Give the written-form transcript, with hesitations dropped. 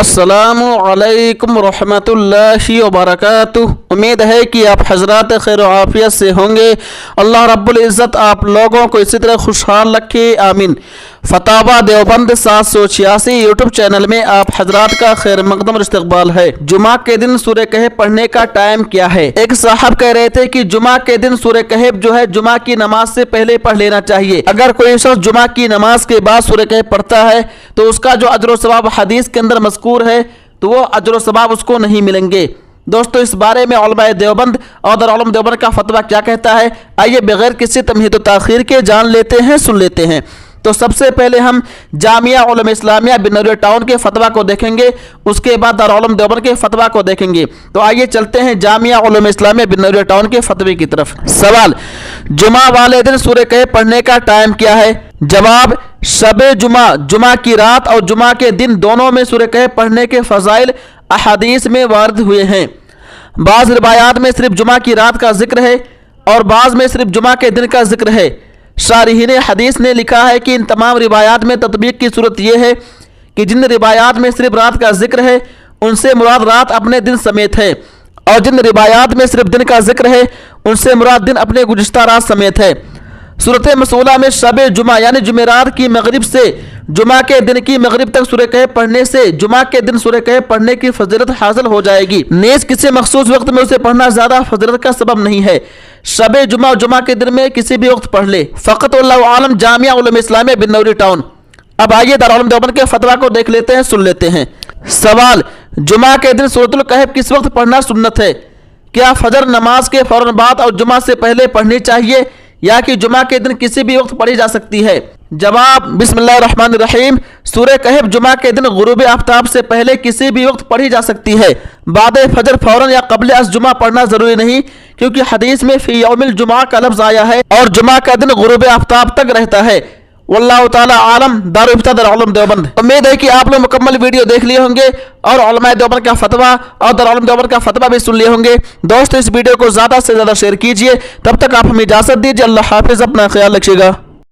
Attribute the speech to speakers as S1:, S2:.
S1: अस्सलामु अलैकुम रहमतुल्लाहि व बरकातुहू। उम्मीद है कि आप हजरात खैर आफियत से होंगे। अल्लाह रब्बुल इज़्ज़त आप लोगों को इसी तरह खुशहाल रखे, आमीन। फतावा देवबंद 786 यूट्यूब चैनल में आप हजरात का खैर मकदम इस्तकबाल है। जुमा के दिन सूरह कहफ पढ़ने का टाइम क्या है? एक साहब कह रहे थे कि जुमा के दिन सूरह कहफ जो है जुमा की नमाज से पहले पढ़ लेना चाहिए। अगर कोई शख्स जुमा की नमाज के बाद सूरह कहफ पढ़ता है तो उसका जो अजर व सवाब हदीस के अंदर मज़कूर है तो वो अजर व सवाब उसको नहीं मिलेंगे। दोस्तों, इस बारे में उलमाए देवबंद और दारुल उलूम देवबंद का फतवा क्या कहता है, आइए बगैर किसी तमहीद व ताख़ीर के जान लेते हैं, सुन लेते हैं। तो सबसे पहले हम जामिया उलूम इस्लामिया बिन्नौरी टाउन के फतवा को देखेंगे, उसके बाद दारुल उलूम देवबंद के फतवा को देखेंगे। तो आइए चलते हैं जामिया उलूम इस्लामिया बिन्नौरी टाउन के फतवे की तरफ। सवाल, जुमा वाले दिन सूरह कहफ पढ़ने का टाइम क्या है? जवाब, शबे जुमा, जुमा की रात और जुमा के दिन दोनों में सूरह कहफ पढ़ने के फजाइल अहादीस में वारद हुए हैं। बाज़ रिवायात में सिर्फ जुमा की रात का जिक्र है और बाज़ में सिर्फ जुमा के दिन का जिक्र है। शारिहीन हदीस ने लिखा है कि इन तमाम रिवायात में तत्बीक की सूरत यह है कि जिन रिवायात में सिर्फ रात का जिक्र है उनसे मुराद रात अपने दिन समेत है, और जिन रिवायात में सिर्फ दिन का जिक्र है उनसे मुराद दिन अपने गुज़िश्ता रात समेत है। सूरत मसूला में शब जुमा यानी जुमेरात की मगरिब से जुमा के दिन की मगरिब तक सूरह कहफ पढ़ने से जुमा के दिन सूरह कहफ पढ़ने की फजीलत हासिल हो जाएगी। नेज़ किसी मखसूस वक्त में उसे पढ़ना ज़्यादा फजीलत का सबब नहीं है। शब जुमा और जुमा के दिन में किसी भी वक्त पढ़ ले। फ़क़त वल्लाहु आलम, जामिया उलूम इस्लामिया बिन्नौरी टाउन। अब आइए दारुल उलूम देवबंद के फतवा को देख लेते हैं, सुन लेते हैं। सवाल, जुमा के दिन सूरतुल कहफ किस वक्त पढ़ना सुन्नत है? क्या फजर नमाज के फौरन बाद और जुमा से पहले पढ़नी चाहिए या कि जुमा के दिन किसी भी वक्त पढ़ी जा सकती है? जवाब, बिस्मिल्लाहिर्रहमानिर्रहीम, सूरह कहफ जुमा के दिन गुरूब आफ्ताब से पहले किसी भी वक्त पढ़ी जा सकती है। बाद फजर फौरन या क़ब्ल अस जुमा पढ़ना जरूरी नहीं, क्योंकि हदीस में फी यौमिल जुमा का लफ्ज़ आया है और जुमा का दिन गुरूब आफ्ताब तक रहता है। वल्लाहु ताला आलम। दारुल इफ्ता दारुल उलूम देवबंद। उम्मीद है कि आप लोग मुकम्मल वीडियो देख लिए होंगे और उलमाए देवबंद का फतवा और दारुल उलूम देवबंद का फतवा भी सुन लिए होंगे। दोस्तों, इस वीडियो को ज़्यादा से ज़्यादा शेयर कीजिए। तब तक आप हमें इजाज़त दीजिए। अल्लाह हाफिज़, अपना ख्याल रखिएगा।